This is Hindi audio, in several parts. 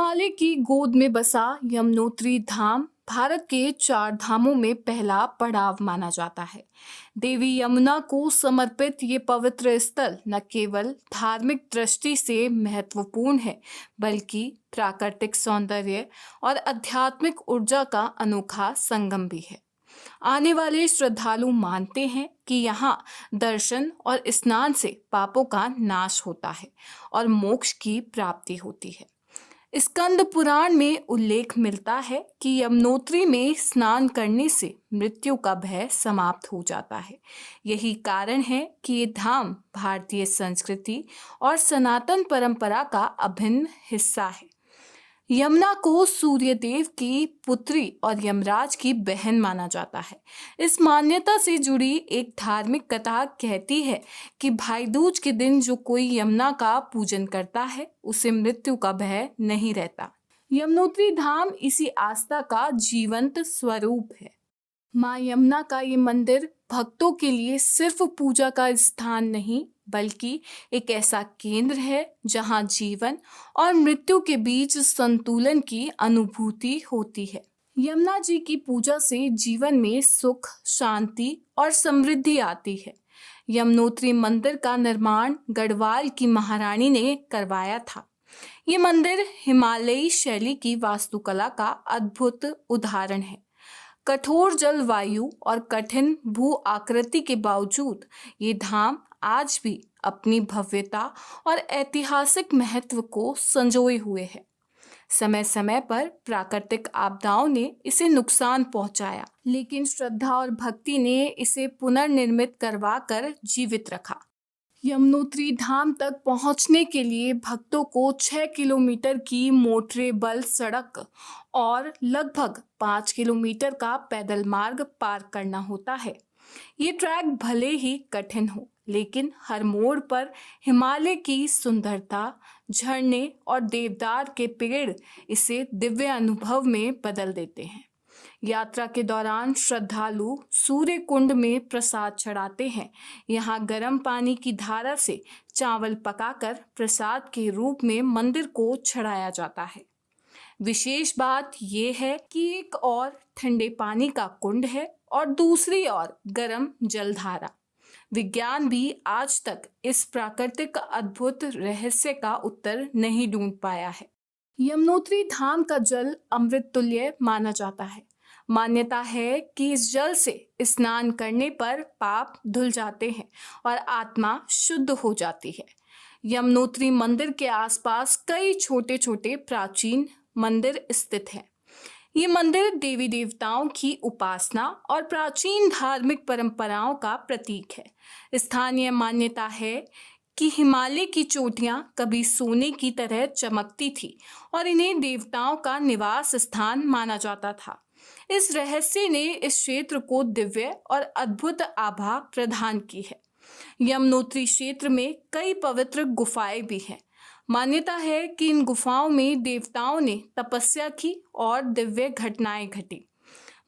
हिमालय की गोद में बसा यमुनोत्री धाम भारत के चार धामों में पहला पड़ाव माना जाता है। देवी यमुना को समर्पित ये पवित्र स्थल न केवल धार्मिक दृष्टि से महत्वपूर्ण है, बल्कि प्राकृतिक सौंदर्य और आध्यात्मिक ऊर्जा का अनोखा संगम भी है। आने वाले श्रद्धालु मानते हैं कि यहाँ दर्शन और स्नान से पापों का नाश होता है और मोक्ष की प्राप्ति होती है। स्कंद पुराण में उल्लेख मिलता है कि यमुनोत्री में स्नान करने से मृत्यु का भय समाप्त हो जाता है। यही कारण है कि ये धाम भारतीय संस्कृति और सनातन परंपरा का अभिन्न हिस्सा है। यमुना को सूर्यदेव की पुत्री और यमराज की बहन माना जाता है। इस मान्यता से जुड़ी एक धार्मिक कथा कहती है कि भाई दूज के दिन जो कोई यमुना का पूजन करता है उसे मृत्यु का भय नहीं रहता। यमुनोत्री धाम इसी आस्था का जीवंत स्वरूप है। माँ यमुना का ये मंदिर भक्तों के लिए सिर्फ पूजा का स्थान नहीं, बल्कि एक ऐसा केंद्र है जहाँ जीवन और मृत्यु के बीच संतुलन की अनुभूति होती है। यमुना जी की पूजा से जीवन में सुख, शांति और समृद्धि आती है। यमुनोत्री मंदिर का निर्माण गढ़वाल की महारानी ने करवाया था। ये मंदिर हिमालयी शैली की वास्तुकला का अद्भुत उदाहरण है। कठोर जलवायु और कठिन भू आकृति के बावजूद ये धाम आज भी अपनी भव्यता और ऐतिहासिक महत्व को संजोए हुए है। समय समय पर प्राकृतिक आपदाओं ने इसे नुकसान पहुंचाया, लेकिन श्रद्धा और भक्ति ने इसे पुनर्निर्मित करवाकर जीवित रखा। यमुनोत्री धाम तक पहुंचने के लिए भक्तों को 6 किलोमीटर की मोटरेबल सड़क और लगभग 5 किलोमीटर का पैदल मार्ग पार करना होता है। ये ट्रैक भले ही कठिन हो, लेकिन हर मोड़ पर हिमालय की सुंदरता, झरने और देवदार के पेड़ इसे दिव्य अनुभव में बदल देते हैं। यात्रा के दौरान श्रद्धालु सूर्य कुंड में प्रसाद चढ़ाते हैं। यहाँ गर्म पानी की धारा से चावल पकाकर प्रसाद के रूप में मंदिर को चढ़ाया जाता है। विशेष बात यह है कि एक और ठंडे पानी का कुंड है और दूसरी ओर गर्म जलधारा। विज्ञान भी आज तक इस प्राकृतिक अद्भुत रहस्य का उत्तर नहीं ढूंढ पाया है। यमुनोत्री धाम का जल अमृत तुल्य माना जाता है। मान्यता है कि इस जल से स्नान करने पर पाप धुल जाते हैं और आत्मा शुद्ध हो जाती है। यमुनोत्री मंदिर के आसपास कई छोटे छोटे प्राचीन मंदिर स्थित हैं। ये मंदिर देवी देवताओं की उपासना और प्राचीन धार्मिक परंपराओं का प्रतीक है। स्थानीय मान्यता है कि हिमालय की चोटियां कभी सोने की तरह चमकती थी और इन्हें देवताओं का निवास स्थान माना जाता था। इस रहस्य ने इस क्षेत्र को दिव्य और अद्भुत आभा प्रदान की है। यमुनोत्री क्षेत्र में कई पवित्र गुफाएं भी हैं। मान्यता है कि इन गुफाओं में देवताओं ने तपस्या की और दिव्य घटनाएं घटी।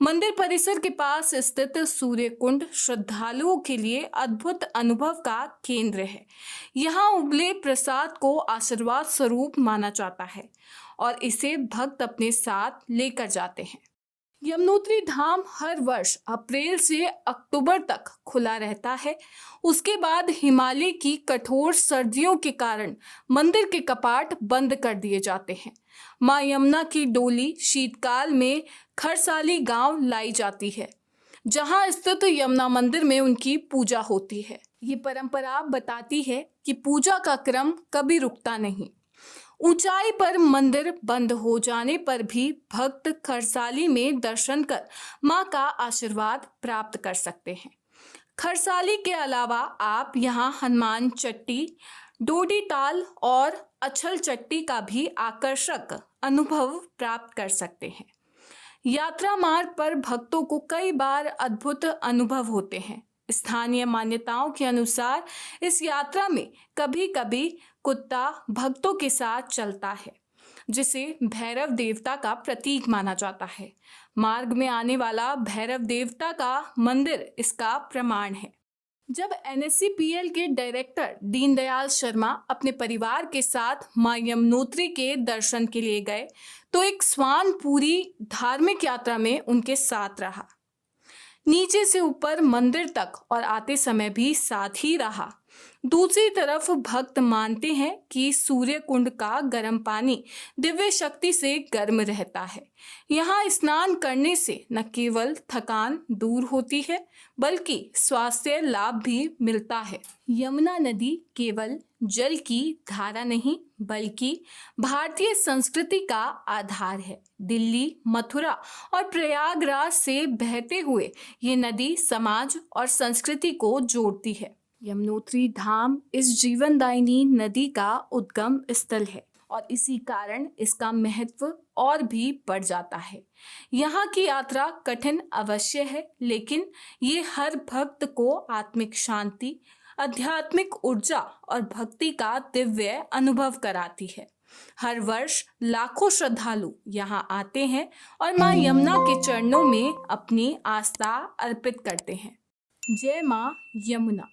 मंदिर परिसर के पास स्थित सूर्य कुंड श्रद्धालुओं के लिए अद्भुत अनुभव का केंद्र है। यहाँ उबले प्रसाद को आशीर्वाद स्वरूप माना जाता है और इसे भक्त अपने साथ लेकर जाते हैं। यमुनोत्री धाम हर वर्ष अप्रैल से अक्टूबर तक खुला रहता है। उसके बाद हिमालय की कठोर सर्दियों के कारण मंदिर के कपाट बंद कर दिए जाते हैं। माँ यमुना की डोली शीतकाल में खरसाली गांव लाई जाती है, जहां स्थित यमुना मंदिर में उनकी पूजा होती है। ये परंपरा बताती है कि पूजा का क्रम कभी रुकता नहीं। ऊंचाई पर मंदिर बंद हो जाने पर भी भक्त खरसाली में दर्शन कर मां का आशीर्वाद प्राप्त कर सकते हैं। खरसाली के अलावा आप यहां हनुमान चट्टी, डोडी ताल और अछल चट्टी का भी आकर्षक अनुभव प्राप्त कर सकते हैं। यात्रा मार्ग पर भक्तों को कई बार अद्भुत अनुभव होते हैं। स्थानीय मान्यताओं के अनुसार इस यात्रा में कभी कभी कुत्ता भक्तों के साथ चलता है, जिसे भैरव देवता का प्रतीक माना जाता है। मार्ग में आने वाला भैरव देवता का मंदिर इसका प्रमाण है। जब NSCPL के डायरेक्टर दीनदयाल शर्मा अपने परिवार के साथ मां यमुनोत्री के दर्शन के लिए गए तो एक श्वान पूरी धार्मिक यात्रा में उनके साथ रहा। नीचे से ऊपर मंदिर तक और आते समय भी साथ ही रहा। दूसरी तरफ भक्त मानते हैं कि सूर्य कुंड का गर्म पानी दिव्य शक्ति से गर्म रहता है। यहाँ स्नान करने से न केवल थकान दूर होती है बल्कि स्वास्थ्य लाभ भी मिलता है। यमुना नदी केवल जल की धारा नहीं बल्कि भारतीय संस्कृति का आधार है। दिल्ली, मथुरा और प्रयागराज से बहते हुए ये नदी समाज और संस्कृति को जोड़ती है। यमुनोत्री धाम इस जीवनदायिनी नदी का उद्गम स्थल है और इसी कारण इसका महत्व और भी बढ़ जाता है। यहाँ की यात्रा कठिन अवश्य है, लेकिन ये हर भक्त को आत्मिक शांति, आध्यात्मिक ऊर्जा और भक्ति का दिव्य अनुभव कराती है। हर वर्ष लाखों श्रद्धालु यहाँ आते हैं और मां यमुना के चरणों में अपनी आस्था अर्पित करते हैं। जय मां यमुना।